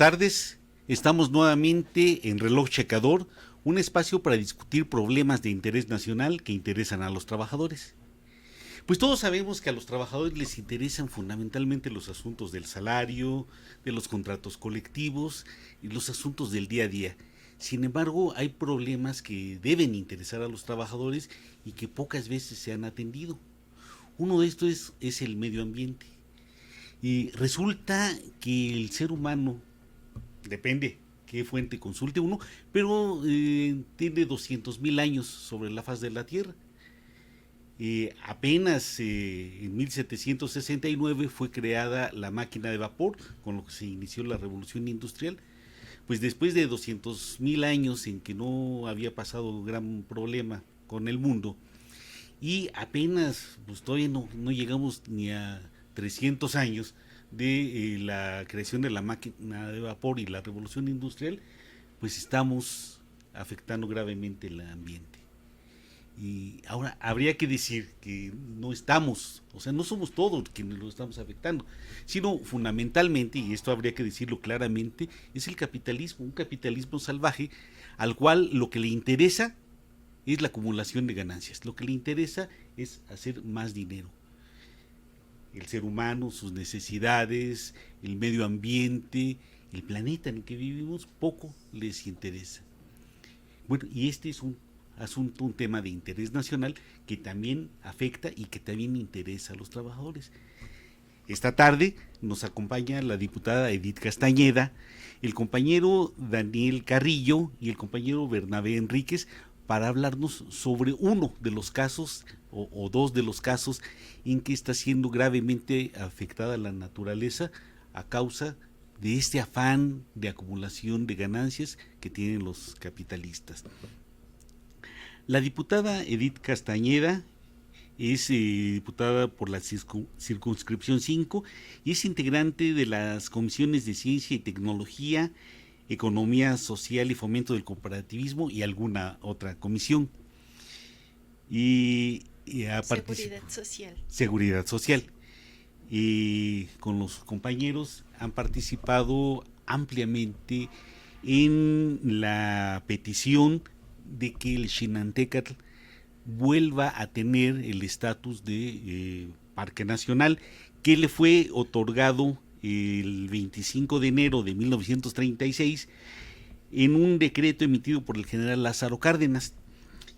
tardes. Estamos nuevamente en Reloj Checador, un espacio para discutir problemas de interés nacional que interesan a los trabajadores. Pues todos sabemos que a los trabajadores les interesan fundamentalmente los asuntos del salario, de los contratos colectivos y los asuntos del día a día. Sin embargo, hay problemas que deben interesar a los trabajadores y que pocas veces se han atendido. Uno de estos es el medio ambiente. Y resulta que el ser humano, depende qué fuente consulte uno, pero tiene 200,000 años sobre la faz de la Tierra. Apenas en 1769 fue creada la máquina de vapor, con lo que se inició la revolución industrial. Pues después de 200,000 años en que no había pasado gran problema con el mundo, y apenas, pues todavía no llegamos ni a 300 años de la creación de la máquina de vapor y la revolución industrial, pues estamos afectando gravemente el ambiente. Y ahora habría que decir que no estamos, o sea, no somos todos quienes lo estamos afectando, sino fundamentalmente, y esto habría que decirlo claramente, es el capitalismo, un capitalismo salvaje al cual lo que le interesa es la acumulación de ganancias, lo que le interesa es hacer más dinero. El ser humano, sus necesidades, el medio ambiente, el planeta en el que vivimos, poco les interesa. Bueno, y este es un asunto, un tema de interés nacional que también afecta y que también interesa a los trabajadores. Esta tarde nos acompaña la diputada Edith Castañeda, el compañero Daniel Carrillo y el compañero Bernabé Enríquez para hablarnos sobre uno de los casos o dos de los casos en que está siendo gravemente afectada la naturaleza a causa de este afán de acumulación de ganancias que tienen los capitalistas. La diputada Edith Castañeda es diputada por la circunscripción 5 y es integrante de las comisiones de Ciencia y Tecnología, Economía Social y Fomento del Cooperativismo y alguna otra comisión. Y Seguridad Social. Seguridad Social. Y con los compañeros han participado ampliamente en la petición de que el Xinantécatl vuelva a tener el estatus de Parque Nacional que le fue otorgado el 25 de enero de 1936 en un decreto emitido por el general Lázaro Cárdenas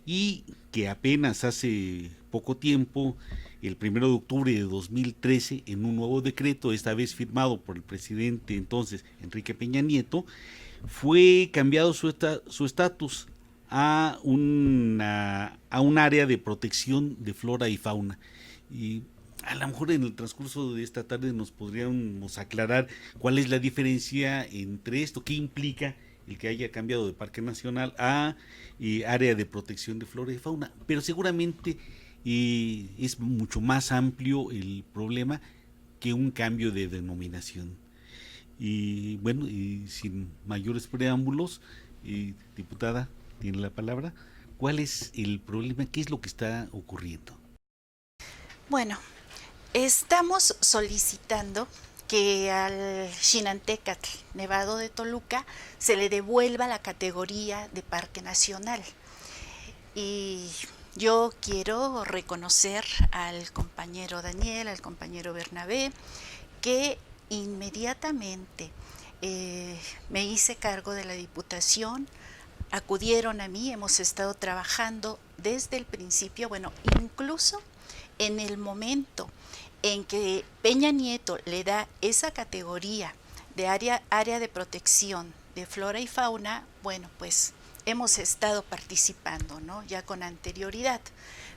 y que apenas hace poco tiempo, el 1 de octubre de 2013, en un nuevo decreto, esta vez firmado por el presidente entonces Enrique Peña Nieto, fue cambiado su estatus a un área de protección de flora y fauna. Y a lo mejor en el transcurso de esta tarde nos podríamos aclarar cuál es la diferencia entre esto, qué implica el que haya cambiado de Parque Nacional a área de protección de flora y fauna, pero seguramente es mucho más amplio el problema que un cambio de denominación. Y bueno, y sin mayores preámbulos, diputada, tiene la palabra. ¿Cuál es el problema? ¿Qué es lo que está ocurriendo? Bueno, estamos solicitando que al Xinantécatl Nevado de Toluca se le devuelva la categoría de Parque Nacional. Y yo quiero reconocer al compañero Daniel, al compañero Bernabé, que inmediatamente me hice cargo de la diputación, acudieron a mí, hemos estado trabajando desde el principio, bueno, incluso en el momento en que Peña Nieto le da esa categoría de área de protección de flora y fauna, bueno, pues hemos estado participando, ¿no? Ya con anterioridad.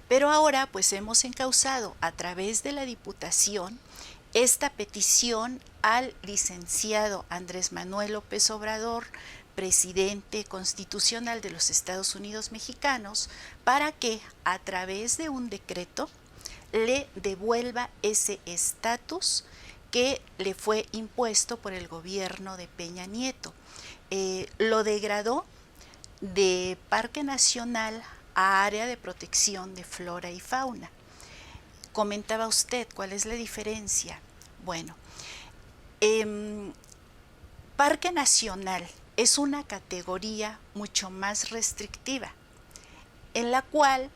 Pero ahora pues hemos encauzado a través de la Diputación esta petición al licenciado Andrés Manuel López Obrador, presidente constitucional de los Estados Unidos mexicanos, para que a través de un decreto le devuelva ese estatus que le fue impuesto por el gobierno de Peña Nieto. Lo degradó de Parque Nacional a área de protección de flora y fauna. Comentaba usted cuál es la diferencia. Bueno, Parque Nacional es una categoría mucho más restrictiva, en la cual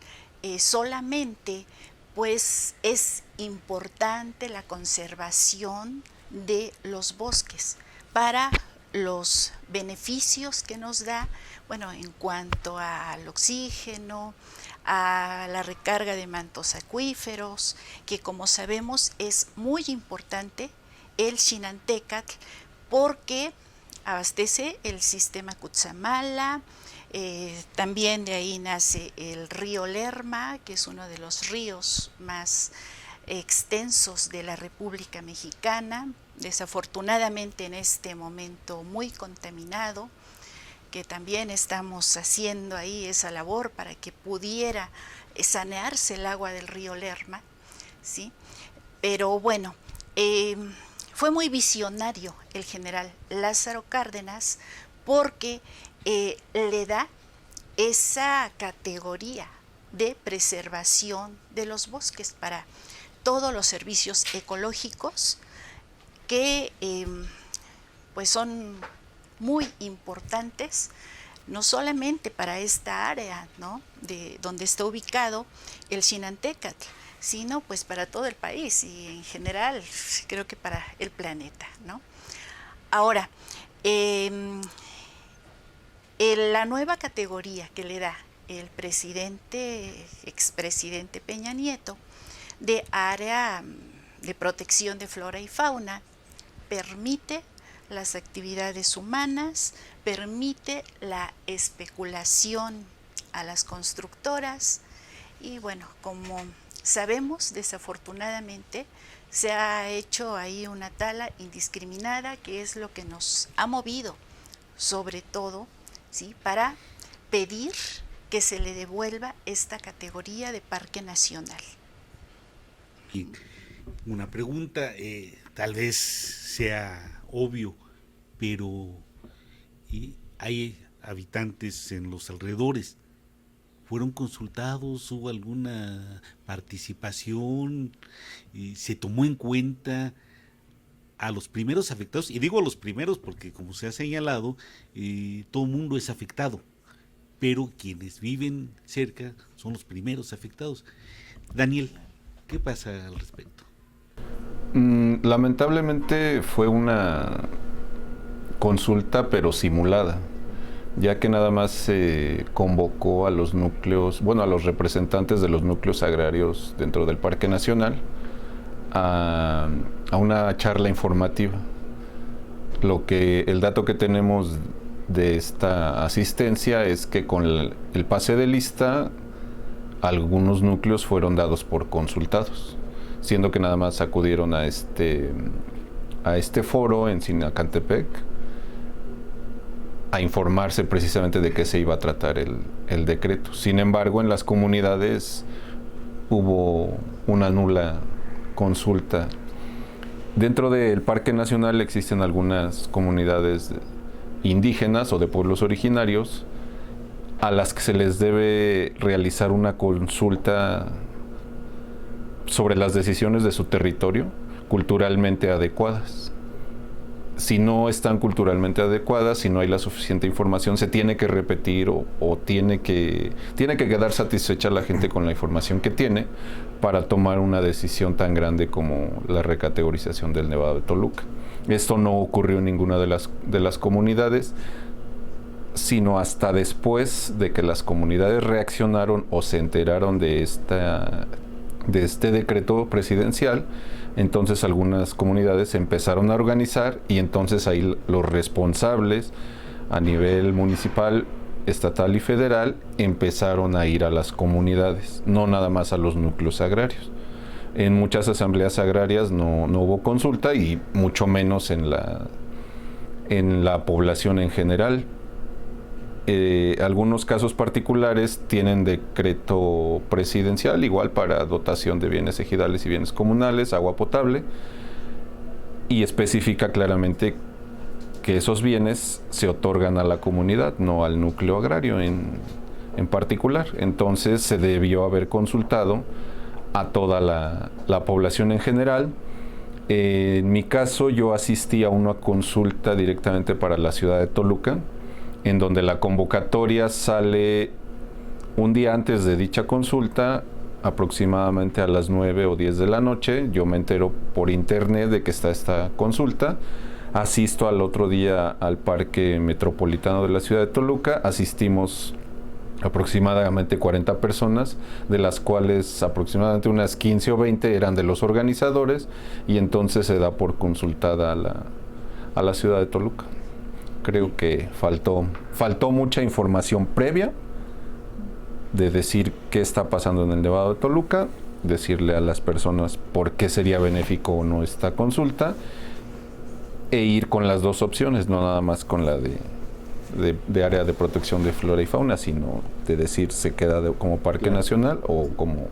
solamente pues es importante la conservación de los bosques para los beneficios que nos da, bueno, en cuanto al oxígeno, a la recarga de mantos acuíferos, que como sabemos es muy importante el Xinantecatl porque abastece el sistema Cutzamala. También de ahí nace el río Lerma, que es uno de los ríos más extensos de la República Mexicana, desafortunadamente en este momento muy contaminado, que también estamos haciendo ahí esa labor para que pudiera sanearse el agua del río Lerma, ¿sí? Pero bueno, fue muy visionario el general Lázaro Cárdenas porque le da esa categoría de preservación de los bosques para todos los servicios ecológicos que pues son muy importantes, no solamente para esta área, ¿no?, de donde está ubicado el Xinantecatl, sino pues para todo el país y en general creo que para el planeta, ¿no? Ahora, la nueva categoría que le da el expresidente Peña Nieto de área de protección de flora y fauna permite las actividades humanas, permite la especulación a las constructoras y bueno, como sabemos, desafortunadamente se ha hecho ahí una tala indiscriminada que es lo que nos ha movido sobre todo, ¿sí?, para pedir que se le devuelva esta categoría de parque nacional. Y una pregunta, tal vez sea obvio, pero hay habitantes en los alrededores. ¿Fueron consultados? ¿Hubo alguna participación? ¿Se tomó en cuenta a los primeros afectados? Y digo a los primeros porque, como se ha señalado, todo el mundo es afectado, pero quienes viven cerca son los primeros afectados. Daniel, ¿qué pasa al respecto? Lamentablemente fue una consulta pero simulada, ya que nada más se convocó a los núcleos, bueno, a los representantes de los núcleos agrarios dentro del Parque Nacional a una charla informativa. El dato que tenemos de esta asistencia es que con el pase de lista algunos núcleos fueron dados por consultados, siendo que nada más acudieron a este foro en Sinacantepec a informarse precisamente de qué se iba a tratar el decreto. Sin embargo, en las comunidades hubo una nula consulta. Dentro del Parque Nacional existen algunas comunidades indígenas o de pueblos originarios a las que se les debe realizar una consulta sobre las decisiones de su territorio culturalmente adecuadas. Si no están culturalmente adecuadas, si no hay la suficiente información, se tiene que repetir o tiene que quedar satisfecha la gente con la información que tiene para tomar una decisión tan grande como la recategorización del Nevado de Toluca. Esto no ocurrió en ninguna de las comunidades, sino hasta después de que las comunidades reaccionaron o se enteraron de este decreto presidencial. Entonces algunas comunidades se empezaron a organizar y entonces ahí los responsables a nivel municipal, estatal y federal empezaron a ir a las comunidades, no nada más a los núcleos agrarios. En muchas asambleas agrarias no hubo consulta y mucho menos en la población en general. Algunos casos particulares tienen decreto presidencial, igual para dotación de bienes ejidales y bienes comunales, agua potable, y especifica claramente que esos bienes se otorgan a la comunidad, no al núcleo agrario en particular. Entonces se debió haber consultado a toda la población en general. En mi caso, yo asistí a una consulta directamente para la ciudad de Toluca, en donde la convocatoria sale un día antes de dicha consulta, aproximadamente a las 9 o 10 de la noche. Yo me entero por internet de que está esta consulta. Asisto al otro día al Parque Metropolitano de la ciudad de Toluca. Asistimos aproximadamente 40 personas, de las cuales aproximadamente unas 15 o 20 eran de los organizadores, y entonces se da por consultada a la ciudad de Toluca. Creo que faltó mucha información previa de decir qué está pasando en el Nevado de Toluca, decirle a las personas por qué sería benéfico o no esta consulta, e ir con las dos opciones, no nada más con la de área de protección de flora y fauna, sino de decir se queda como parque nacional o como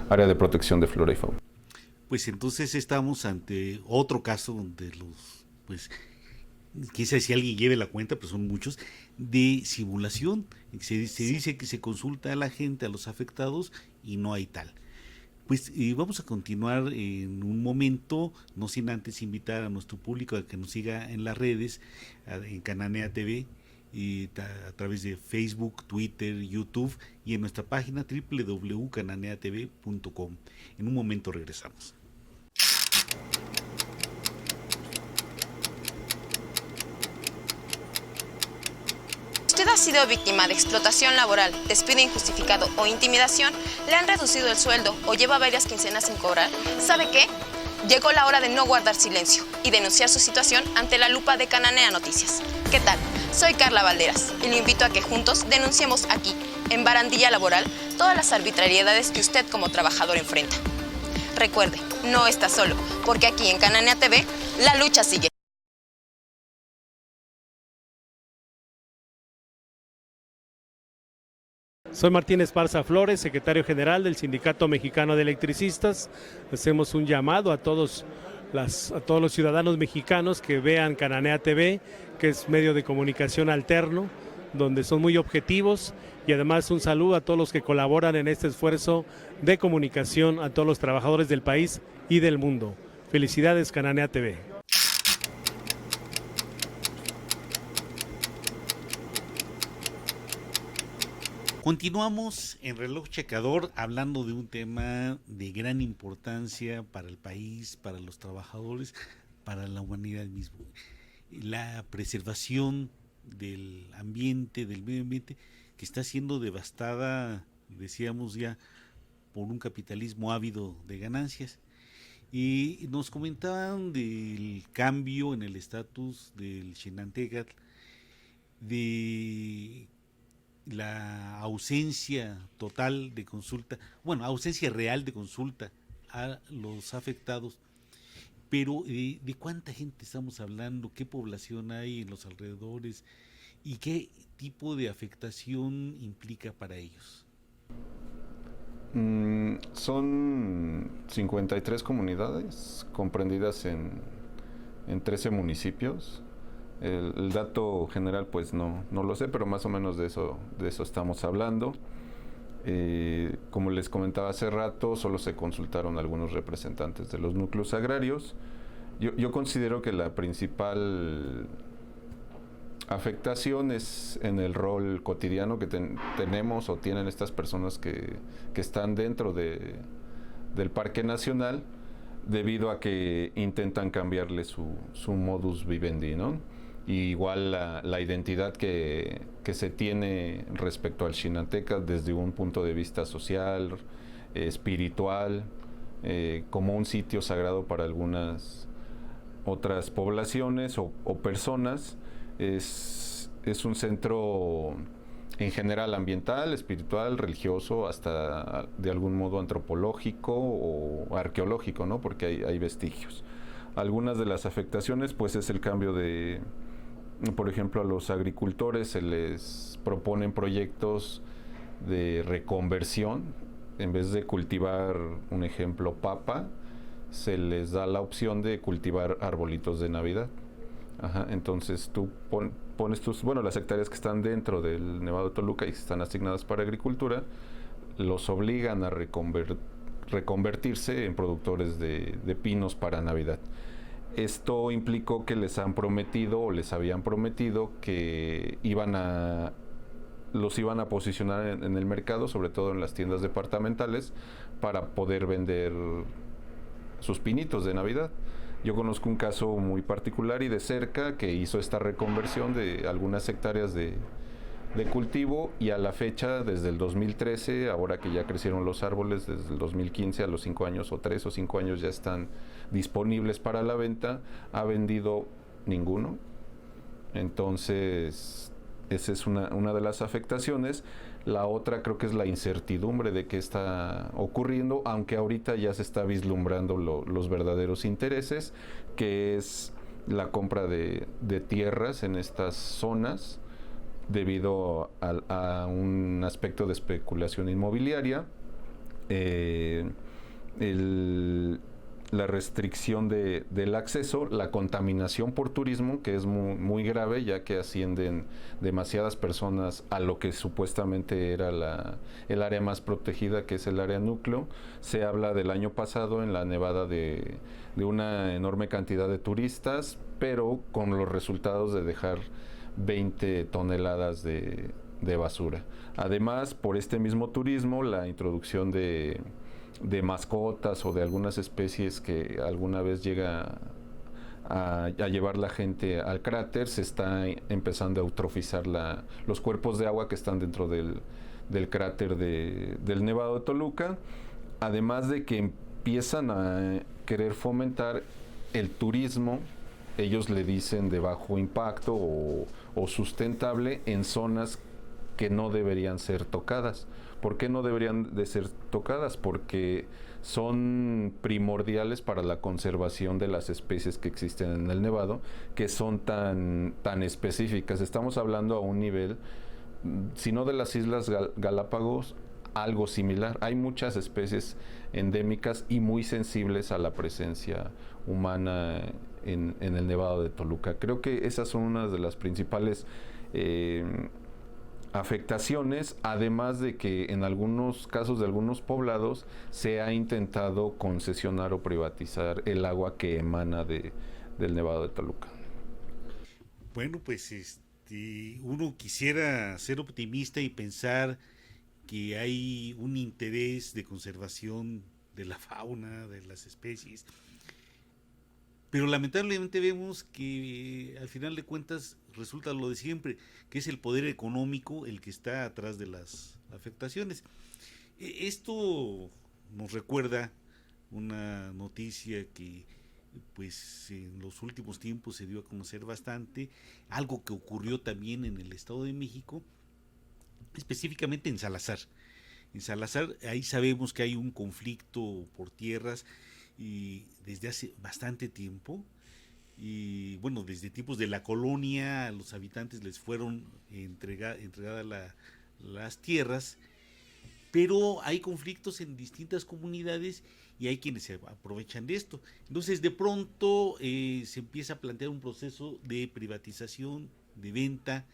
área de protección de flora y fauna. Pues entonces estamos ante otro caso donde pues, quizás si alguien lleve la cuenta, pues son muchos, de simulación. Se dice que se consulta a la gente, a los afectados, y no hay tal. Pues vamos a continuar en un momento, no sin antes invitar a nuestro público a que nos siga en las redes, en Cananea TV, y a través de Facebook, Twitter, YouTube, y en nuestra página www.cananeatv.com. En un momento regresamos. Usted ha sido víctima de explotación laboral, despido injustificado o intimidación, le han reducido el sueldo o lleva varias quincenas sin cobrar. ¿Sabe qué? Llegó la hora de no guardar silencio y denunciar su situación ante la lupa de Cananea Noticias. ¿Qué tal? Soy Carla Valderas y le invito a que juntos denunciemos aquí, en Barandilla Laboral, todas las arbitrariedades que usted como trabajador enfrenta. Recuerde, no está solo, porque aquí en Cananea TV, la lucha sigue. Soy Martín Esparza Flores, secretario general del Sindicato Mexicano de Electricistas. Hacemos un llamado a todos los ciudadanos mexicanos que vean Cananea TV, que es medio de comunicación alterno, donde son muy objetivos, y además un saludo a todos los que colaboran en este esfuerzo de comunicación, a todos los trabajadores del país y del mundo. Felicidades, Cananea TV. Continuamos en Reloj Checador hablando de un tema de gran importancia para el país, para los trabajadores, para la humanidad misma. La preservación del ambiente, del medio ambiente, que está siendo devastada, decíamos ya, por un capitalismo ávido de ganancias. Y nos comentaban del cambio en el estatus del Xenantecatl, de la ausencia total de consulta, ausencia real de consulta a los afectados, pero ¿de cuánta gente estamos hablando? ¿Qué población hay en los alrededores? ¿Y qué tipo de afectación implica para ellos? Son 53 comunidades comprendidas en 13 municipios. El dato general pues no lo sé, pero más o menos de eso estamos hablando. Como les comentaba hace rato, solo se consultaron algunos representantes de los núcleos agrarios. Yo considero que la principal afectación es en el rol cotidiano que tenemos o tienen estas personas que están dentro del Parque Nacional, debido a que intentan cambiarle su modus vivendi, ¿no? Y igual la identidad que se tiene respecto al Xenantecatl desde un punto de vista social, espiritual, como un sitio sagrado para algunas otras poblaciones o personas. Es un centro en general ambiental, espiritual, religioso, hasta de algún modo antropológico o arqueológico, ¿no? Porque hay vestigios. Algunas de las afectaciones pues es el cambio por ejemplo, a los agricultores se les proponen proyectos de reconversión. En vez de cultivar, un ejemplo, papa, se les da la opción de cultivar arbolitos de Navidad. Entonces tú pones las hectáreas que están dentro del Nevado de Toluca y están asignadas para agricultura, los obligan a reconvertirse en productores de pinos para Navidad. Esto implicó que les han prometido o les habían prometido que los iban a posicionar en el mercado, sobre todo en las tiendas departamentales, para poder vender sus pinitos de Navidad. Yo conozco un caso muy particular y de cerca que hizo esta reconversión de algunas hectáreas de cultivo, y a la fecha, desde el 2013, ahora que ya crecieron los árboles, desde el 2015 a los 5 años o 3 o 5 años ya están disponibles para la venta, ha vendido ninguno. Entonces, esa es una de las afectaciones. La otra creo que es la incertidumbre de qué está ocurriendo, aunque ahorita ya se está vislumbrando los verdaderos intereses, que es la compra de tierras en estas zonas, debido a un aspecto de especulación inmobiliaria, la restricción del acceso, la contaminación por turismo, que es muy, muy grave, ya que ascienden demasiadas personas a lo que supuestamente era el área más protegida, que es el área núcleo. Se habla del año pasado en la Nevada de una enorme cantidad de turistas, pero con los resultados de dejar 20 toneladas de basura. Además, por este mismo turismo, la introducción de mascotas o de algunas especies que alguna vez llega a llevar la gente al cráter, se está empezando a eutrofizar los cuerpos de agua que están dentro del cráter del Nevado de Toluca, además de que empiezan a querer fomentar el turismo, ellos le dicen de bajo impacto o sustentable, en zonas que no deberían ser tocadas. ¿Por qué no deberían de ser tocadas? Porque son primordiales para la conservación de las especies que existen en el Nevado, que son tan específicas. Estamos hablando a un nivel, si no de las Islas Galápagos, algo similar. Hay muchas especies endémicas y muy sensibles a la presencia humana en el Nevado de Toluca. Creo que esas son una de las principales afectaciones, además de que en algunos casos de algunos poblados se ha intentado concesionar o privatizar el agua que emana del Nevado de Toluca. Bueno, pues uno quisiera ser optimista y pensar que hay un interés de conservación de la fauna, de las especies, pero lamentablemente vemos que al final de cuentas resulta lo de siempre, que es el poder económico el que está atrás de las afectaciones. Esto nos recuerda una noticia que pues en los últimos tiempos se dio a conocer bastante, algo que ocurrió también en el Estado de México, específicamente en Salazar. En Salazar, ahí sabemos que hay un conflicto por tierras y desde hace bastante tiempo, y bueno, desde tiempos de la colonia a los habitantes les fueron entregadas las tierras, pero hay conflictos en distintas comunidades y hay quienes se aprovechan de esto. Entonces de pronto se empieza a plantear un proceso de privatización, de venta,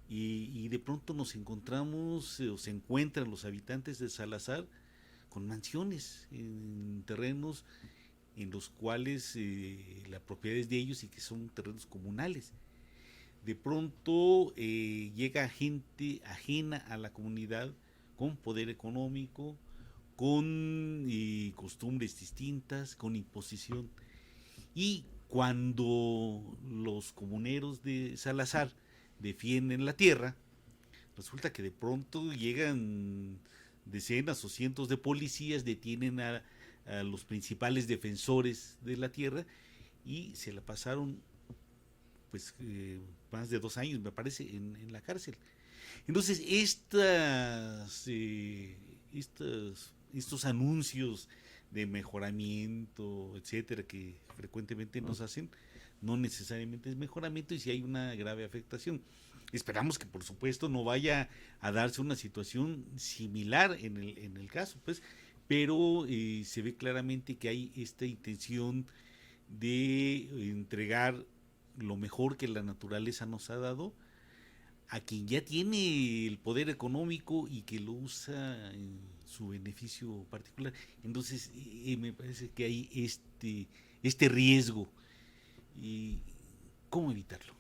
y de pronto nos encontramos o se encuentran los habitantes de Salazar con mansiones en terrenos en los cuales la propiedad es de ellos y que son terrenos comunales. De pronto llega gente ajena a la comunidad con poder económico, con costumbres distintas, con imposición. Y cuando los comuneros de Salazar defienden la tierra, resulta que de pronto llegan decenas o cientos de policías, detienen a los principales defensores de la tierra y se la pasaron pues más de 2 años, me parece, en la cárcel. Entonces estos anuncios de mejoramiento, etcétera, que frecuentemente nos hacen, no necesariamente es mejoramiento, y si hay una grave afectación. Esperamos que por supuesto no vaya a darse una situación similar en el caso, pues, pero se ve claramente que hay esta intención de entregar lo mejor que la naturaleza nos ha dado a quien ya tiene el poder económico y que lo usa su beneficio particular. Entonces, me parece que hay este riesgo. ¿Y cómo evitarlo?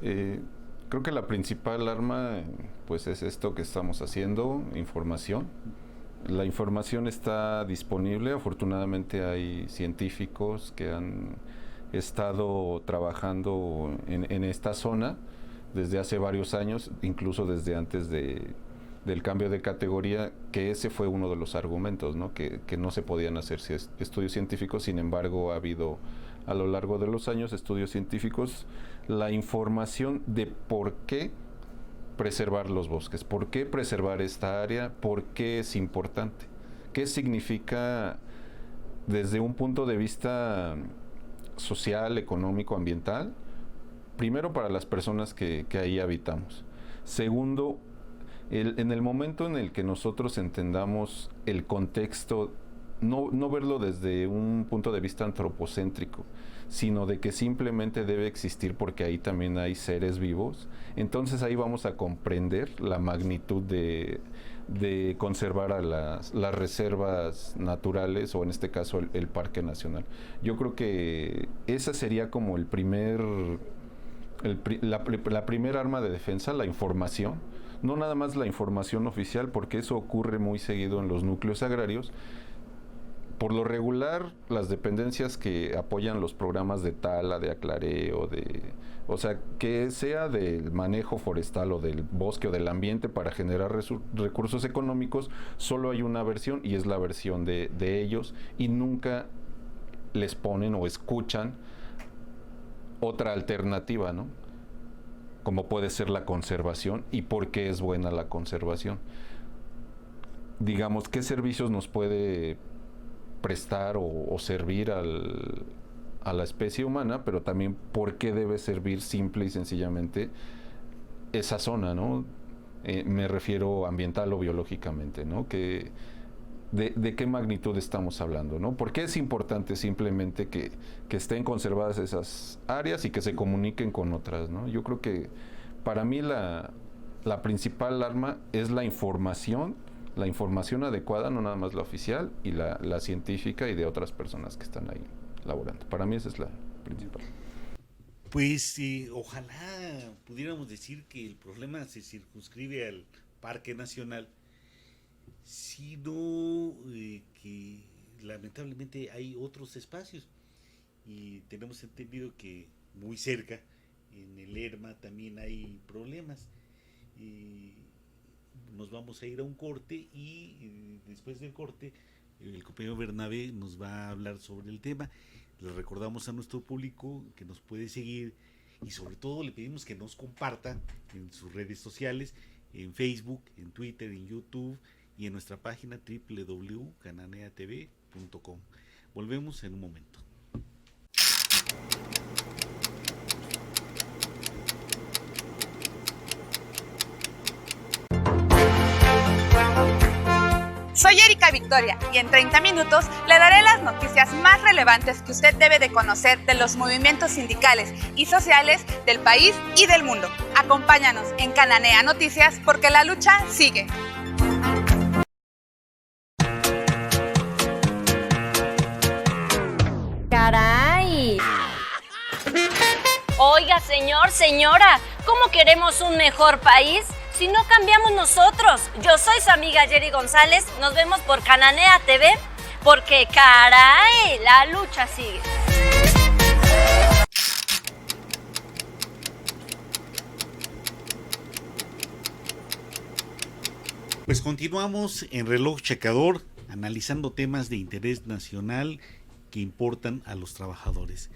Creo que la principal arma pues es esto que estamos haciendo, información. La información está disponible, afortunadamente hay científicos que han estado trabajando en esta zona desde hace varios años, incluso desde antes del cambio de categoría, que ese fue uno de los argumentos, ¿no? Que no se podían hacer estudios científicos. Sin embargo, ha habido a lo largo de los años estudios científicos. La información de por qué preservar los bosques, por qué preservar esta área, por qué es importante, qué significa desde un punto de vista social, económico, ambiental, primero para las personas que ahí habitamos. Segundo, en el momento en el que nosotros entendamos el contexto, no verlo desde un punto de vista antropocéntrico, sino de que simplemente debe existir porque ahí también hay seres vivos, entonces ahí vamos a comprender la magnitud de conservar a las reservas naturales, o en este caso el Parque Nacional. Yo creo que esa sería como la primera arma de defensa, la información. No nada más la información oficial, porque eso ocurre muy seguido en los núcleos agrarios. Por lo regular, las dependencias que apoyan los programas de tala, de aclareo, o sea, que sea del manejo forestal o del bosque o del ambiente para generar recursos económicos, solo hay una versión, y es la versión de ellos, y nunca les ponen o escuchan otra alternativa, ¿no? Como puede ser la conservación, y por qué es buena la conservación. Digamos, ¿qué servicios nos puede prestar o servir a la especie humana? Pero también por qué debe servir simple y sencillamente esa zona, ¿no? Me refiero ambiental o biológicamente, ¿no? ¿De qué magnitud estamos hablando, ¿no? ¿Por qué es importante simplemente que estén conservadas esas áreas y que se comuniquen con otras, ¿no? Yo creo que para mí la principal arma es la información adecuada, no nada más la oficial, y la científica y de otras personas que están ahí laborando. Para mí esa es la principal. Pues ojalá pudiéramos decir que el problema se circunscribe al Parque Nacional, sino que lamentablemente hay otros espacios, y tenemos entendido que muy cerca, en el Lerma, también hay problemas. Nos vamos a ir a un corte, y después del corte el compañero Bernabé nos va a hablar sobre el tema. Le recordamos a nuestro público que nos puede seguir, y sobre todo le pedimos que nos comparta en sus redes sociales, en Facebook, en Twitter, en YouTube y en nuestra página www.cananeatv.com. Volvemos en un momento. Soy Erika Victoria, y en 30 minutos le daré las noticias más relevantes que usted debe de conocer de los movimientos sindicales y sociales del país y del mundo. Acompáñanos en Cananea Noticias, porque la lucha sigue. ¡Caray! Oiga, señor, señora, ¿cómo queremos un mejor país si no cambiamos nosotros? Yo soy su amiga Yeri González, nos vemos por Cananea TV, porque caray, la lucha sigue. Pues continuamos en Reloj Checador, analizando temas de interés nacional que importan a los trabajadores.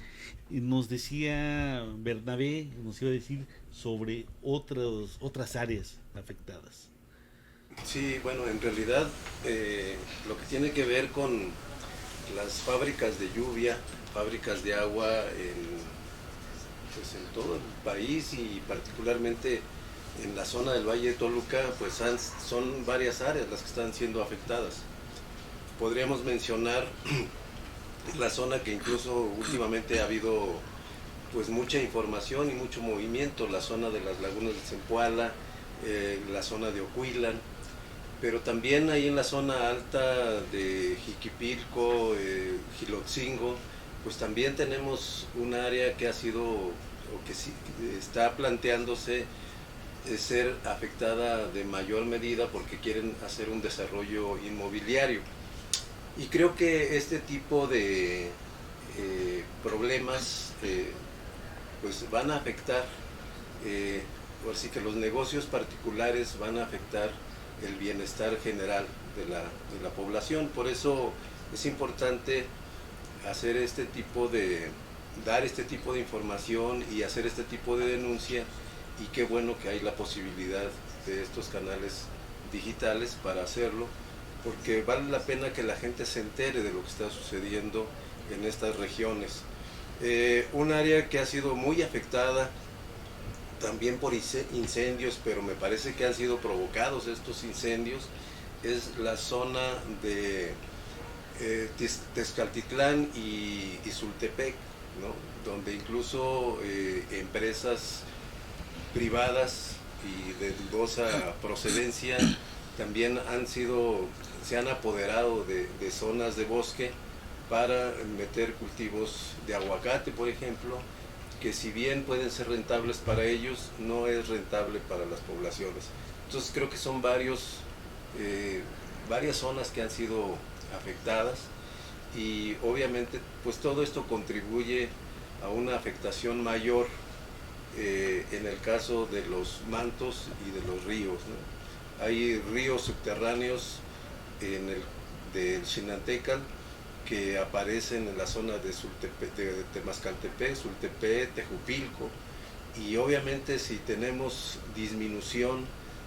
Nos decía Bernabé, nos iba a decir sobre otras áreas afectadas. Sí, bueno, en realidad lo que tiene que ver con las fábricas de lluvia, fábricas de agua en todo el país, y particularmente en la zona del Valle de Toluca, pues son varias áreas las que están siendo afectadas. Podríamos mencionar la zona que incluso últimamente ha habido pues mucha información y mucho movimiento, la zona de las lagunas de Zempoala, la zona de Ocuilan, pero también ahí en la zona alta de Jiquipilco, Gilotzingo, pues también tenemos un área que ha sido, o que sí, está planteándose ser afectada de mayor medida porque quieren hacer un desarrollo inmobiliario. Y creo que este tipo de problemas pues van a afectar, así que los negocios particulares van a afectar el bienestar general de la población. Por eso es importante hacer dar este tipo de información y hacer este tipo de denuncia, y qué bueno que hay la posibilidad de estos canales digitales para hacerlo, porque vale la pena que la gente se entere de lo que está sucediendo en estas regiones. Un área que ha sido muy afectada también por incendios, pero me parece que han sido provocados estos incendios, es la zona de Tezcaltitlán y Sultepec, ¿no? Donde incluso empresas privadas y de dudosa procedencia también se han apoderado de zonas de bosque para meter cultivos de aguacate, por ejemplo, que si bien pueden ser rentables para ellos, no es rentable para las poblaciones. Entonces creo que son varias zonas que han sido afectadas, y obviamente pues todo esto contribuye a una afectación mayor en el caso de los mantos y de los ríos, ¿no? Hay ríos subterráneos del Xinantecal que aparecen en la zona de Temascaltepec, Sultepec, Tejupilco, y obviamente si tenemos disminución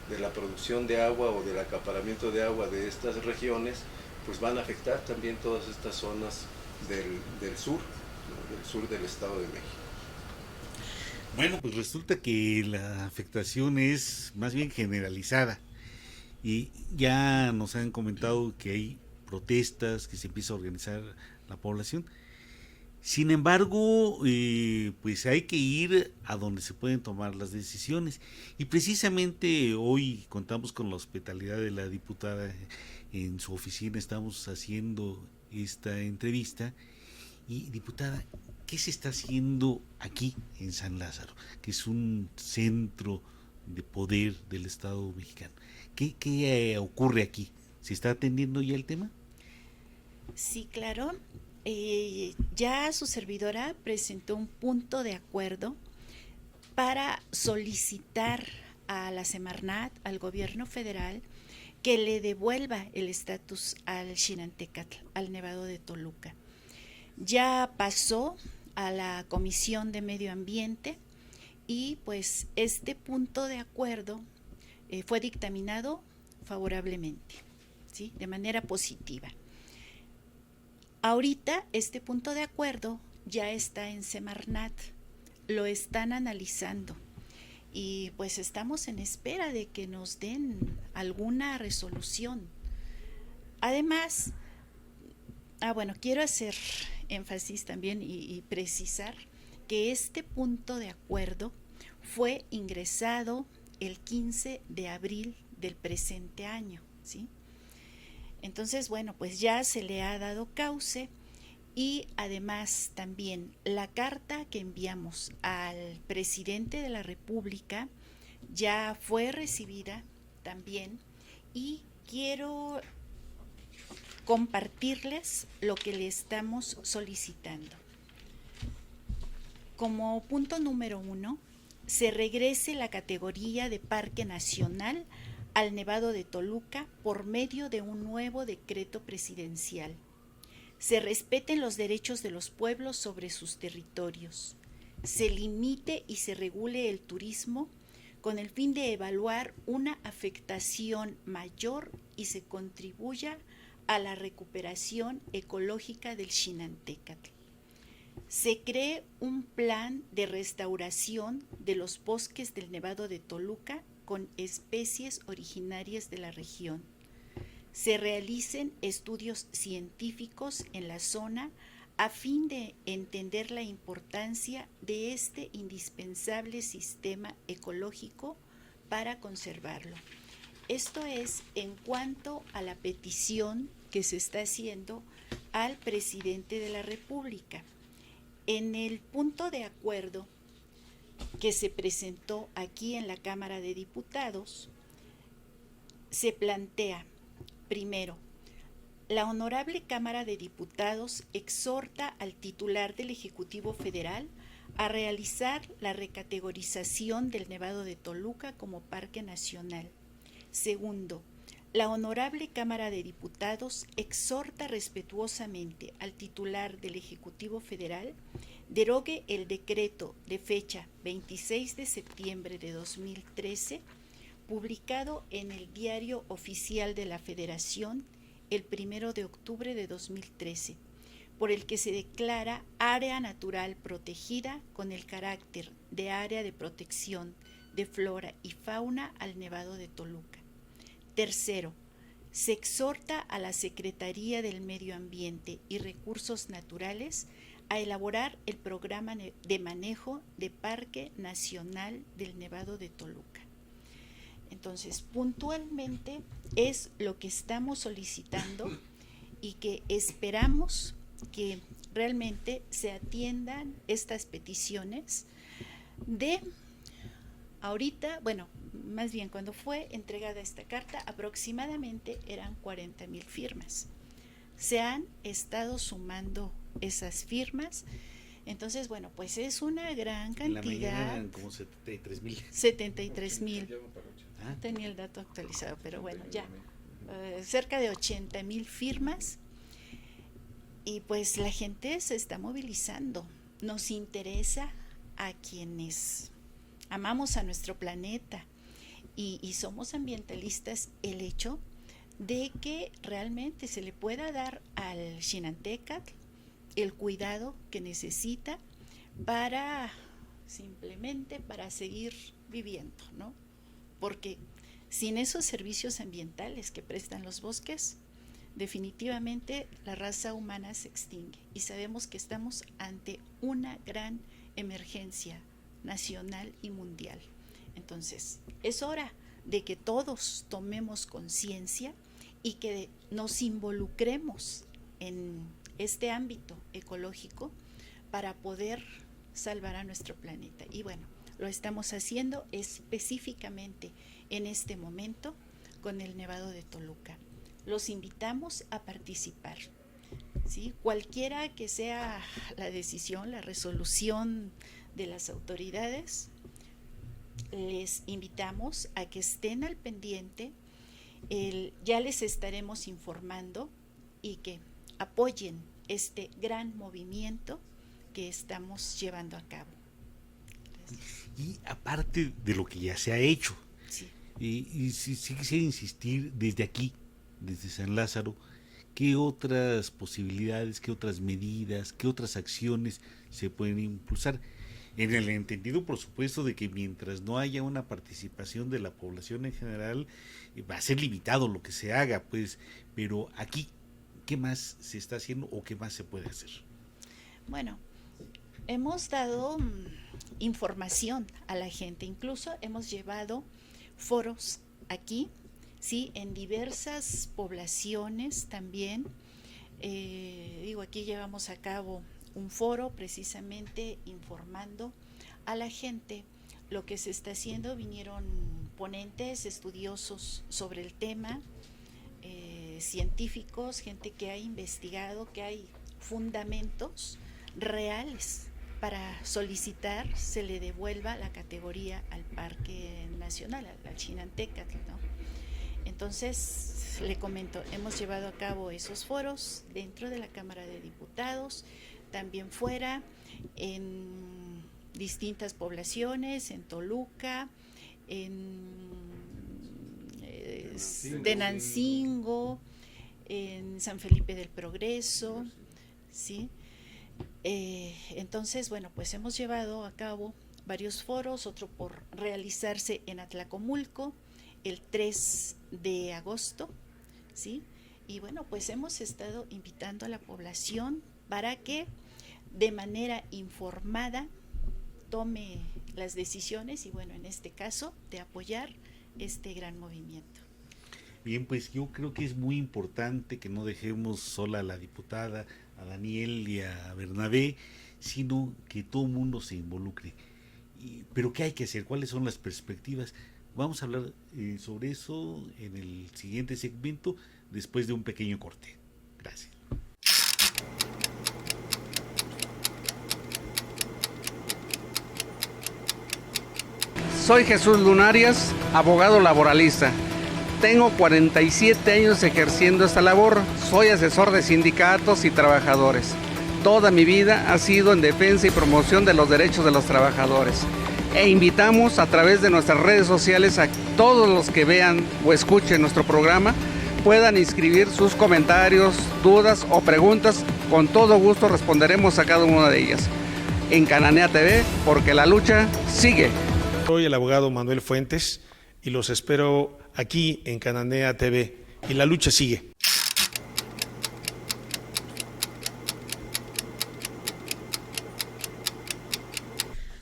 de la producción de agua o del acaparamiento de agua de estas regiones, pues van a afectar también todas estas zonas del sur, ¿no? Del sur del Estado de México. Bueno, pues resulta que la afectación es más bien generalizada, y ya nos han comentado que hay protestas, que se empieza a organizar la población. Sin embargo, pues hay que ir a donde se pueden tomar las decisiones, y precisamente hoy contamos con la hospitalidad de la diputada. En su oficina estamos haciendo esta entrevista. Y diputada, ¿qué se está haciendo aquí en San Lázaro, que es un centro de poder del Estado mexicano? ¿Qué ocurre aquí? ¿Se está atendiendo ya el tema? Sí, claro. Ya su servidora presentó un punto de acuerdo para solicitar a la Semarnat, al gobierno federal, que le devuelva el estatus al Xinantécatl, al Nevado de Toluca. Ya pasó a la Comisión de Medio Ambiente, y pues este punto de acuerdo fue dictaminado favorablemente, ¿sí? De manera positiva. Ahorita este punto de acuerdo ya está en Semarnat, lo están analizando, y pues estamos en espera de que nos den alguna resolución. Además, quiero hacer énfasis también y precisar que este punto de acuerdo fue ingresado el 15 de abril del presente año, ¿sí? Entonces, pues ya se le ha dado cauce, y además también la carta que enviamos al presidente de la República ya fue recibida también, y quiero compartirles lo que le estamos solicitando. Como punto número 1, se regrese la categoría de Parque Nacional al Nevado de Toluca por medio de un nuevo decreto presidencial. Se respeten los derechos de los pueblos sobre sus territorios. Se limite y se regule el turismo con el fin de evaluar una afectación mayor y se contribuya a la recuperación ecológica del Xinantécatl. Se cree un plan de restauración de los bosques del Nevado de Toluca con especies originarias de la región. Se realicen estudios científicos en la zona a fin de entender la importancia de este indispensable sistema ecológico para conservarlo. Esto es en cuanto a la petición que se está haciendo al presidente de la República. En el punto de acuerdo que se presentó aquí en la Cámara de Diputados, se plantea, primero, la Honorable Cámara de Diputados exhorta al titular del Ejecutivo Federal a realizar la recategorización del Nevado de Toluca como Parque Nacional. Segundo, la Honorable Cámara de Diputados exhorta respetuosamente al titular del Ejecutivo Federal derogue el decreto de fecha 26 de septiembre de 2013, publicado en el Diario Oficial de la Federación el 1 de octubre de 2013, por el que se declara área natural protegida con el carácter de área de protección de flora y fauna al Nevado de Toluca. Tercero, se exhorta a la Secretaría del Medio Ambiente y Recursos Naturales a elaborar el programa de manejo de Parque Nacional del Nevado de Toluca. Entonces, puntualmente es lo que estamos solicitando y que esperamos que realmente se atiendan estas peticiones de ahorita, bueno, más bien cuando fue entregada esta carta, aproximadamente eran 40,000 firmas. Se han estado sumando esas firmas, entonces, bueno, pues es una gran cantidad. En la mañana eran como 73,000. 73,000. Tenía el dato actualizado, pero bueno, ya. Cerca de 80,000 firmas. Y pues la gente se está movilizando. Nos interesa a quienes amamos a nuestro planeta y somos ambientalistas el hecho de que realmente se le pueda dar al Xinantecatl el cuidado que necesita simplemente para seguir viviendo, ¿no? Porque sin esos servicios ambientales que prestan los bosques, definitivamente la raza humana se extingue y sabemos que estamos ante una gran emergencia nacional y mundial. Entonces, es hora de que todos tomemos conciencia y que nos involucremos en este ámbito ecológico para poder salvar a nuestro planeta. Y bueno, lo estamos haciendo específicamente en este momento con el Nevado de Toluca. Los invitamos a participar, ¿sí? Cualquiera que sea la decisión, la resolución de las autoridades, les invitamos a que estén al pendiente. Ya les estaremos informando y que apoyen este gran movimiento que estamos llevando a cabo. Y aparte de lo que ya se ha hecho, sí. y si quisiera insistir desde aquí, desde San Lázaro, ¿qué otras posibilidades, qué otras medidas, qué otras acciones se pueden impulsar? En el entendido, por supuesto, de que mientras no haya una participación de la población en general, va a ser limitado lo que se haga, pues, pero aquí, ¿qué más se está haciendo o qué más se puede hacer? Bueno, hemos dado información a la gente, incluso hemos llevado foros aquí, sí, en diversas poblaciones también. Aquí llevamos a cabo un foro precisamente informando a la gente lo que se está haciendo. Vinieron ponentes, estudiosos sobre el tema, científicos, gente que ha investigado, que hay fundamentos reales para solicitar se le devuelva la categoría al Parque Nacional, al Xinantecatl, ¿no? Entonces, le comento, hemos llevado a cabo esos foros dentro de la Cámara de Diputados, también fuera, en distintas poblaciones, en Toluca, en Tenancingo, en San Felipe del Progreso, ¿sí? Entonces, bueno, pues hemos llevado a cabo varios foros, otro por realizarse en Atlacomulco, el 3 de agosto, ¿sí? Y bueno, pues hemos estado invitando a la población para que de manera informada tome las decisiones y bueno, en este caso, de apoyar este gran movimiento. Bien, pues yo creo que es muy importante que no dejemos sola a la diputada, a Daniel y a Bernabé, sino que todo el mundo se involucre. Pero ¿qué hay que hacer? ¿Cuáles son las perspectivas? Vamos a hablar sobre eso en el siguiente segmento, después de un pequeño corte. Gracias. Soy Jesús Lunarias, abogado laboralista. Tengo 47 años ejerciendo esta labor. Soy asesor de sindicatos y trabajadores. Toda mi vida ha sido en defensa y promoción de los derechos de los trabajadores. E invitamos a través de nuestras redes sociales a todos los que vean o escuchen nuestro programa puedan inscribir sus comentarios, dudas o preguntas. Con todo gusto responderemos a cada una de ellas. En Cananea TV, porque la lucha sigue. Soy el abogado Manuel Fuentes y los espero aquí en Cananea TV. Y la lucha sigue.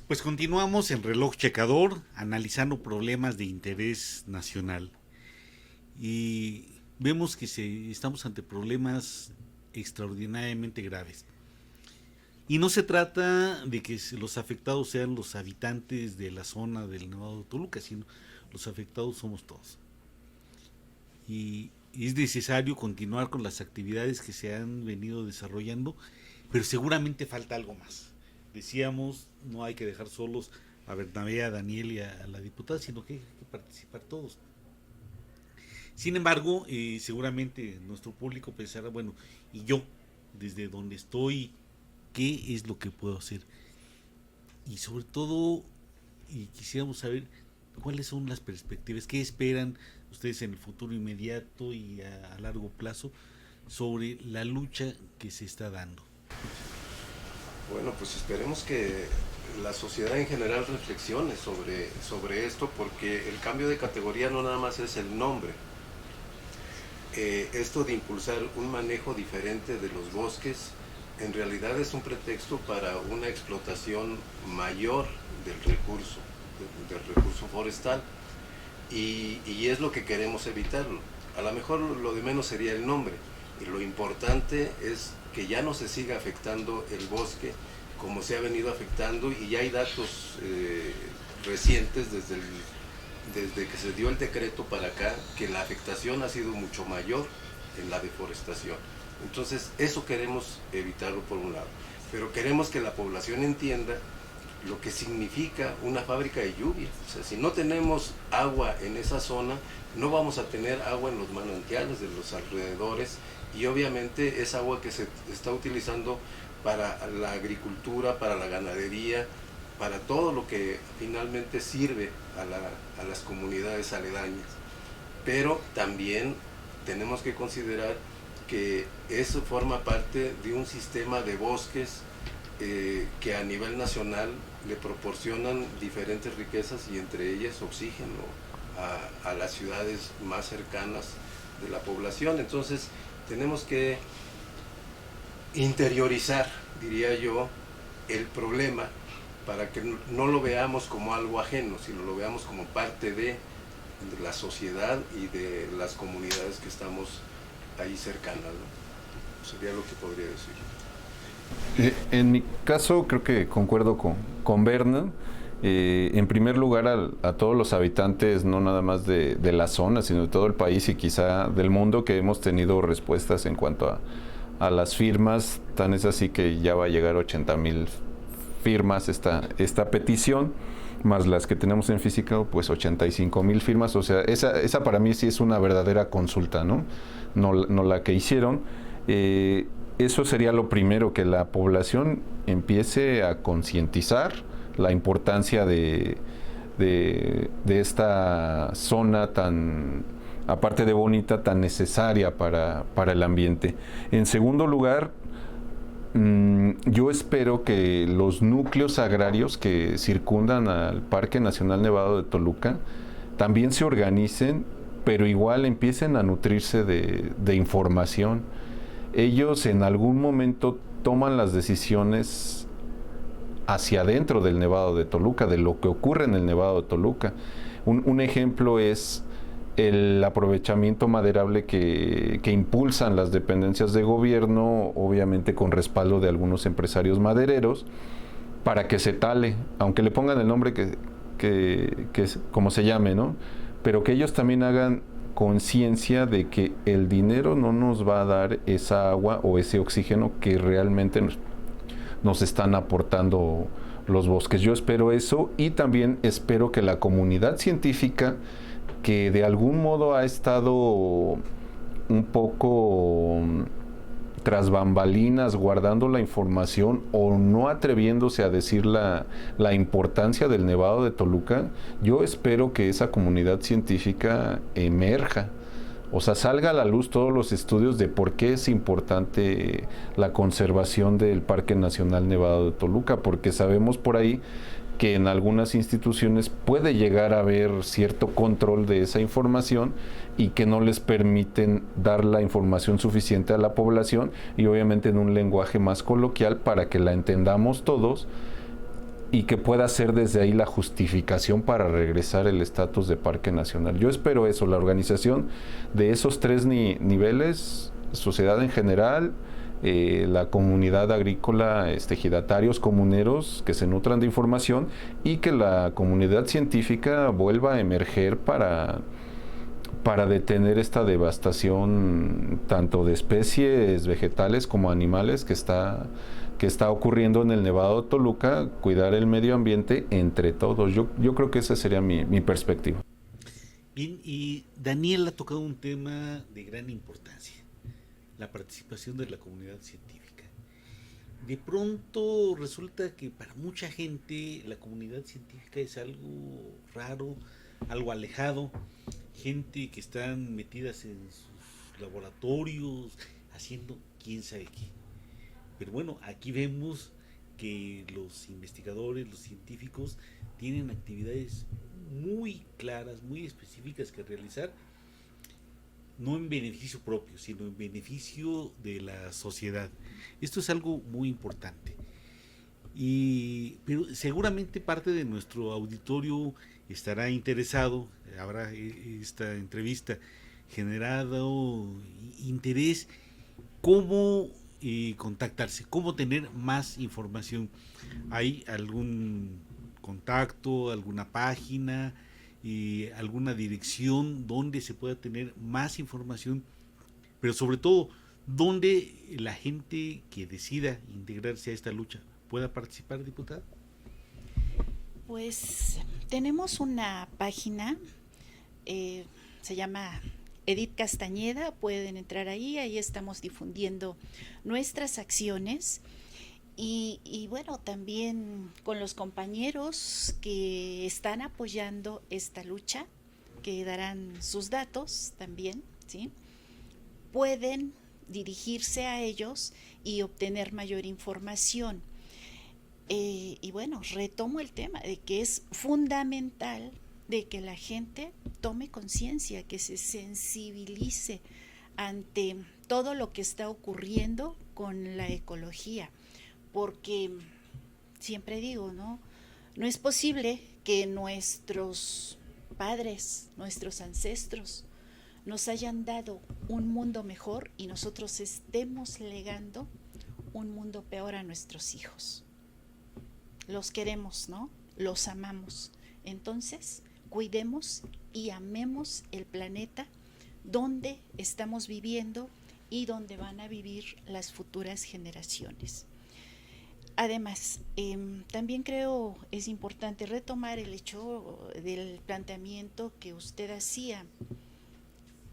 Pues continuamos en Reloj Checador, analizando problemas de interés nacional. Y vemos que estamos ante problemas extraordinariamente graves. Y no se trata de que los afectados sean los habitantes de la zona del Nevado de Toluca, sino los afectados somos todos. Y es necesario continuar con las actividades que se han venido desarrollando, pero seguramente falta algo más. Decíamos, no hay que dejar solos a Bernabé, a Daniel y a la diputada, sino que hay que participar todos. Sin embargo, seguramente nuestro público pensará, bueno, y yo, desde donde estoy, ¿qué es lo que puedo hacer? Y sobre todo, quisiéramos saber cuáles son las perspectivas, qué esperan ustedes en el futuro inmediato y a largo plazo sobre la lucha que se está dando. Bueno, pues esperemos que la sociedad en general reflexione sobre esto, porque el cambio de categoría no nada más es el nombre. Esto de impulsar un manejo diferente de los bosques en realidad es un pretexto para una explotación mayor del recurso forestal, y es lo que queremos evitarlo. A lo mejor lo de menos sería el nombre, y lo importante es que ya no se siga afectando el bosque como se ha venido afectando, y ya hay datos recientes desde que se dio el decreto para acá, que la afectación ha sido mucho mayor en la deforestación. Entonces eso queremos evitarlo por un lado, pero queremos que la población entienda lo que significa una fábrica de lluvia. O sea, si no tenemos agua en esa zona, no vamos a tener agua en los manantiales de los alrededores, y obviamente es agua que se está utilizando para la agricultura, para la ganadería, para todo lo que finalmente sirve a las comunidades aledañas. Pero también tenemos que considerar que eso forma parte de un sistema de bosques que a nivel nacional le proporcionan diferentes riquezas, y entre ellas oxígeno a las ciudades más cercanas de la población. Entonces tenemos que interiorizar, diría yo, el problema para que no lo veamos como algo ajeno, sino lo veamos como parte de la sociedad y de las comunidades que estamos ahí cercanas, ¿no? Sería lo que podría decir. En mi caso creo que concuerdo con Berna. En primer lugar a todos los habitantes, no nada más de la zona, sino de todo el país y quizá del mundo, que hemos tenido respuestas en cuanto a las firmas. Tan es así que ya va a llegar 80,000 firmas esta petición, más las que tenemos en física, pues 85,000 firmas. O sea, esa para mí sí es una verdadera consulta, ¿no? No la que hicieron. Eso sería lo primero, que la población empiece a concientizar la importancia de esta zona tan, aparte de bonita, tan necesaria para el ambiente. En segundo lugar, yo espero que los núcleos agrarios que circundan al Parque Nacional Nevado de Toluca también se organicen, pero igual empiecen a nutrirse de información. Ellos en algún momento toman las decisiones hacia adentro del Nevado de Toluca, de lo que ocurre en el Nevado de Toluca. Un ejemplo es el aprovechamiento maderable que impulsan las dependencias de gobierno, obviamente con respaldo de algunos empresarios madereros, para que se tale, aunque le pongan el nombre que como se llame, ¿no? Pero que ellos también hagan conciencia de que el dinero no nos va a dar esa agua o ese oxígeno que realmente nos están aportando los bosques. Yo espero eso, y también espero que la comunidad científica, que de algún modo ha estado un poco tras bambalinas guardando la información o no atreviéndose a decir la importancia del Nevado de Toluca, yo espero que esa comunidad científica emerja. O sea, salga a la luz todos los estudios de por qué es importante la conservación del Parque Nacional Nevado de Toluca, porque sabemos por ahí que en algunas instituciones puede llegar a haber cierto control de esa información y que no les permiten dar la información suficiente a la población, y obviamente en un lenguaje más coloquial para que la entendamos todos y que pueda ser desde ahí la justificación para regresar el estatus de Parque Nacional. Yo espero eso, la organización de esos tres niveles, sociedad en general, la comunidad agrícola, ejidatarios, comuneros que se nutran de información, y que la comunidad científica vuelva a emerger para detener esta devastación tanto de especies vegetales como animales que está ocurriendo en el Nevado de Toluca, cuidar el medio ambiente entre todos. Yo creo que esa sería mi perspectiva. Bien, y Daniel ha tocado un tema de gran importancia: la participación de la comunidad científica. De pronto resulta que para mucha gente la comunidad científica es algo raro, algo alejado, gente que están metidas en sus laboratorios haciendo quién sabe qué. Pero bueno, aquí vemos que los investigadores, los científicos tienen actividades muy claras, muy específicas que realizar, no en beneficio propio, sino en beneficio de la sociedad. Esto es algo muy importante. Pero seguramente parte de nuestro auditorio estará interesado, habrá esta entrevista generado interés, cómo contactarse, cómo tener más información. ¿Hay algún contacto, alguna página, alguna dirección donde se pueda tener más información, pero sobre todo donde la gente que decida integrarse a esta lucha pueda participar, diputada? Pues tenemos una página, se llama Edith Castañeda, pueden entrar ahí estamos difundiendo nuestras acciones. Y bueno, también con los compañeros que están apoyando esta lucha, que darán sus datos también, ¿sí? Pueden dirigirse a ellos y obtener mayor información. Y bueno, retomo el tema de que es fundamental de que la gente tome conciencia, que se sensibilice ante todo lo que está ocurriendo con la ecología. Porque siempre digo, no es posible que nuestros padres, nuestros ancestros nos hayan dado un mundo mejor y nosotros estemos legando un mundo peor a nuestros hijos. Los queremos, ¿no? Los amamos. Entonces, cuidemos y amemos el planeta donde estamos viviendo y donde van a vivir las futuras generaciones. Además, también creo es importante retomar el hecho del planteamiento que usted hacía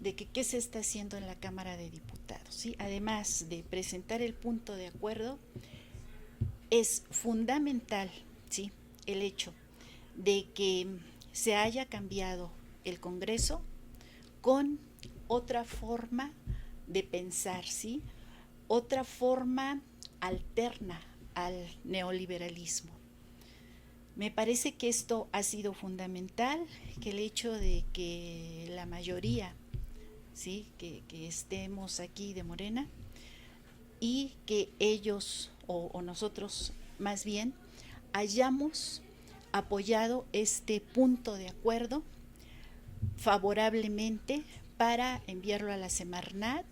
de que qué se está haciendo en la Cámara de Diputados, ¿sí? Además de presentar el punto de acuerdo, es fundamental, ¿sí?, el hecho de que se haya cambiado el Congreso con otra forma de pensar, ¿sí?, otra forma alterna al neoliberalismo. Me parece que esto ha sido fundamental, que el hecho de que la mayoría, ¿sí?, que estemos aquí de Morena y que ellos o nosotros más bien hayamos apoyado este punto de acuerdo favorablemente para enviarlo a la Semarnat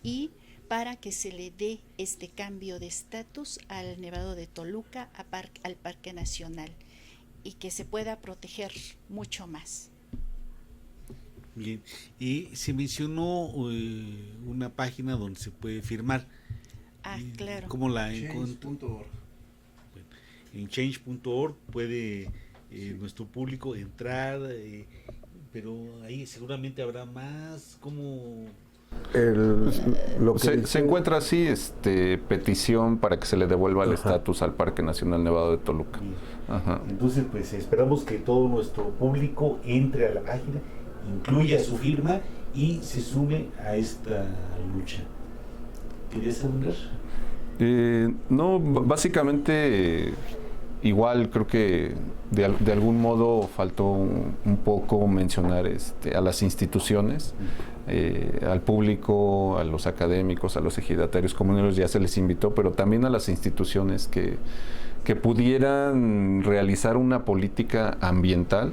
y para que se le dé este cambio de estatus al Nevado de Toluca, al Parque Nacional, y que se pueda proteger mucho más. Bien, y se mencionó una página donde se puede firmar. Claro. ¿Cómo la Change.org. Bueno, en change.org puede nuestro público entrar, pero ahí seguramente habrá más. ¿Cómo? Se encuentra así, petición para que se le devuelva el estatus al Parque Nacional Nevado de Toluca. Ajá. Entonces, pues esperamos que todo nuestro público entre a la página, incluya su firma y se sume a esta lucha. ¿Querías hablar? No, básicamente igual creo que de algún modo faltó un poco mencionar a las instituciones, al público, a los académicos, a los ejidatarios comuneros ya se les invitó, pero también a las instituciones que pudieran realizar una política ambiental.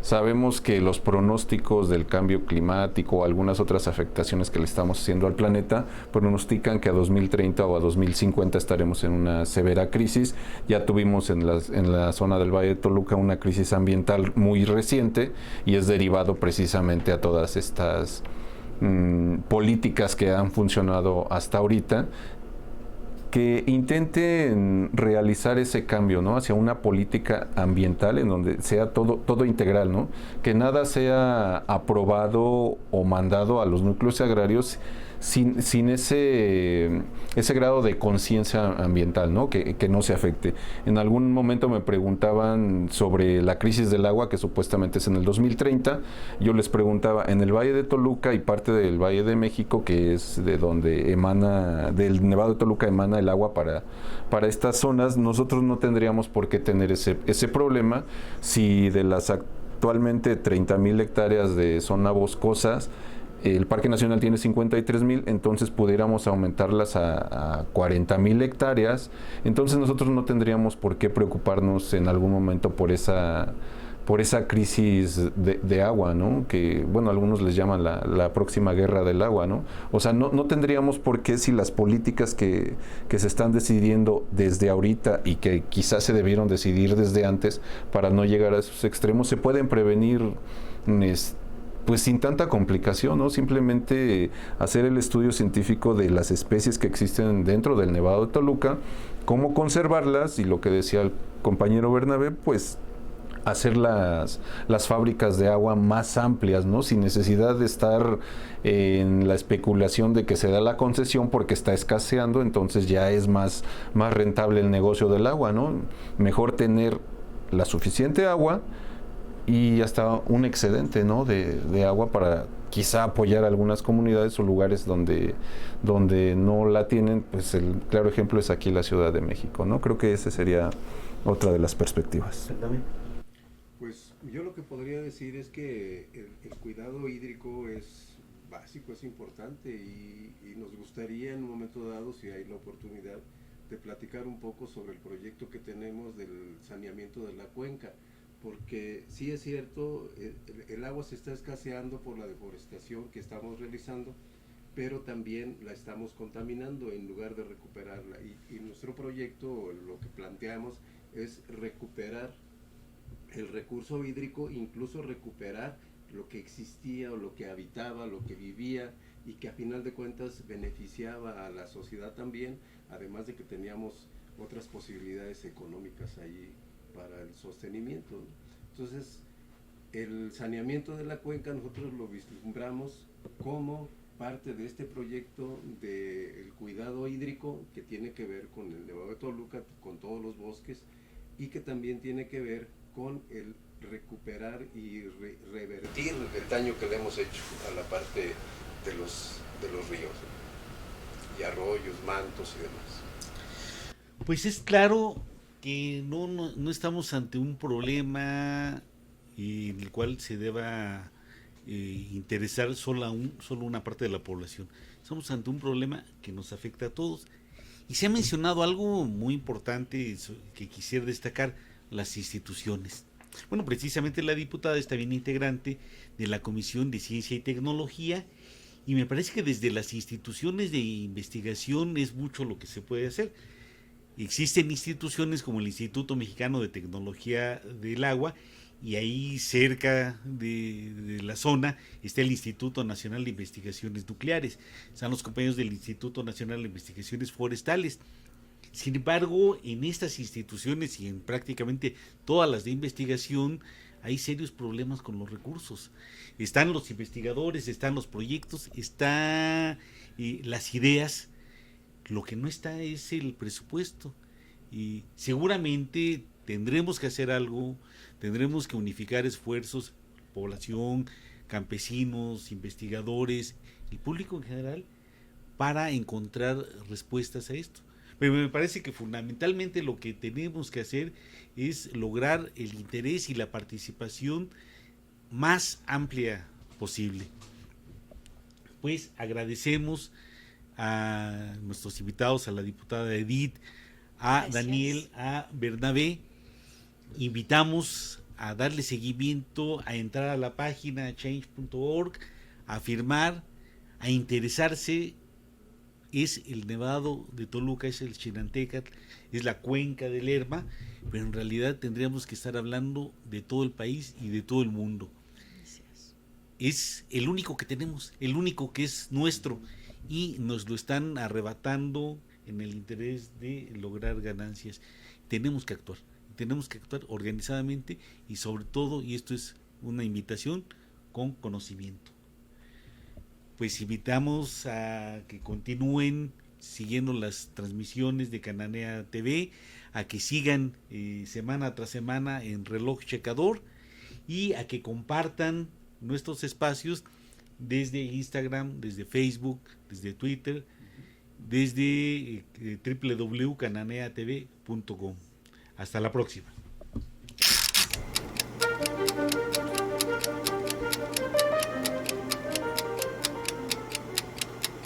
Sabemos que los pronósticos del cambio climático o algunas otras afectaciones que le estamos haciendo al planeta pronostican que a 2030 o a 2050 estaremos en una severa crisis. Ya tuvimos en la zona del Valle de Toluca una crisis ambiental muy reciente y es derivado precisamente a todas estas políticas que han funcionado hasta ahorita, que intenten realizar ese cambio, ¿no?, hacia una política ambiental en donde sea todo integral, ¿no?, que nada sea aprobado o mandado a los núcleos agrarios sin ese grado de conciencia ambiental, ¿no?, que no se afecte. En algún momento me preguntaban sobre la crisis del agua, que supuestamente es en el 2030. Yo les preguntaba, en el Valle de Toluca y parte del Valle de México, que es de donde del Nevado de Toluca emana el agua para estas zonas, nosotros no tendríamos por qué tener ese problema si de las actualmente 30,000 hectáreas de zona boscosas, el Parque Nacional tiene 53,000, entonces pudiéramos aumentarlas a 40,000 hectáreas, entonces nosotros no tendríamos por qué preocuparnos en algún momento por esa crisis de agua, ¿no?, que, bueno, algunos les llaman la próxima guerra del agua, ¿no? O sea, no tendríamos por qué, si las políticas que se están decidiendo desde ahorita y que quizás se debieron decidir desde antes para no llegar a esos extremos, se pueden prevenir pues sin tanta complicación, ¿no? Simplemente hacer el estudio científico de las especies que existen dentro del Nevado de Toluca, cómo conservarlas, y lo que decía el compañero Bernabé, pues hacer las fábricas de agua más amplias, ¿no?, sin necesidad de estar en la especulación de que se da la concesión porque está escaseando, entonces ya es más rentable el negocio del agua, ¿no? Mejor tener la suficiente agua y hasta un excedente, ¿no?, de agua para quizá apoyar a algunas comunidades o lugares donde no la tienen. Pues el claro ejemplo es aquí la Ciudad de México, ¿no? Creo que esa sería otra de las perspectivas. Pues yo lo que podría decir es que el cuidado hídrico es básico, es importante, y nos gustaría en un momento dado, si hay la oportunidad, de platicar un poco sobre el proyecto que tenemos del saneamiento de la cuenca. Porque sí es cierto, el agua se está escaseando por la deforestación que estamos realizando, pero también la estamos contaminando en lugar de recuperarla. Y nuestro proyecto, lo que planteamos, es recuperar el recurso hídrico, incluso recuperar lo que existía o lo que habitaba, lo que vivía, y que a final de cuentas beneficiaba a la sociedad también, además de que teníamos otras posibilidades económicas ahí para el sostenimiento, ¿no? Entonces, el saneamiento de la cuenca nosotros lo vislumbramos como parte de este proyecto del cuidado hídrico, que tiene que ver con el Nevado de Toluca, con todos los bosques, y que también tiene que ver con el recuperar y revertir el daño que le hemos hecho a la parte de los ríos, ¿no?, y arroyos, mantos y demás. Pues es claro que no estamos ante un problema en el cual se deba interesar solo una parte de la población. Estamos ante un problema que nos afecta a todos. Y se ha mencionado algo muy importante que quisiera destacar: las instituciones. Bueno, precisamente la diputada es también integrante de la Comisión de Ciencia y Tecnología, y me parece que desde las instituciones de investigación es mucho lo que se puede hacer. Existen instituciones como el Instituto Mexicano de Tecnología del Agua, y ahí cerca de la zona está el Instituto Nacional de Investigaciones Nucleares, están los compañeros del Instituto Nacional de Investigaciones Forestales. Sin embargo, en estas instituciones y en prácticamente todas las de investigación hay serios problemas con los recursos. Están los investigadores, están los proyectos, están las ideas. Lo que no está es el presupuesto. Y seguramente tendremos que hacer algo, tendremos que unificar esfuerzos, población, campesinos, investigadores, el público en general, para encontrar respuestas a esto. Pero me parece que fundamentalmente lo que tenemos que hacer es lograr el interés y la participación más amplia posible. Pues agradecemos a nuestros invitados, a la diputada Edith, a Gracias. Daniel, a Bernabé. Invitamos a darle seguimiento, a entrar a la página change.org, a firmar, a interesarse. Es el Nevado de Toluca, es el Chinantecatl, es la cuenca del Lerma, pero en realidad tendríamos que estar hablando de todo el país y de todo el mundo. Es el único que tenemos, el único que es nuestro, y nos lo están arrebatando en el interés de lograr ganancias. Tenemos que actuar organizadamente y sobre todo, y esto es una invitación, con conocimiento. Pues invitamos a que continúen siguiendo las transmisiones de Cananea TV, a que sigan semana tras semana en Reloj Checador, y a que compartan nuestros espacios desde Instagram, desde Facebook, desde Twitter, desde www.cananeatv.com. Hasta la próxima.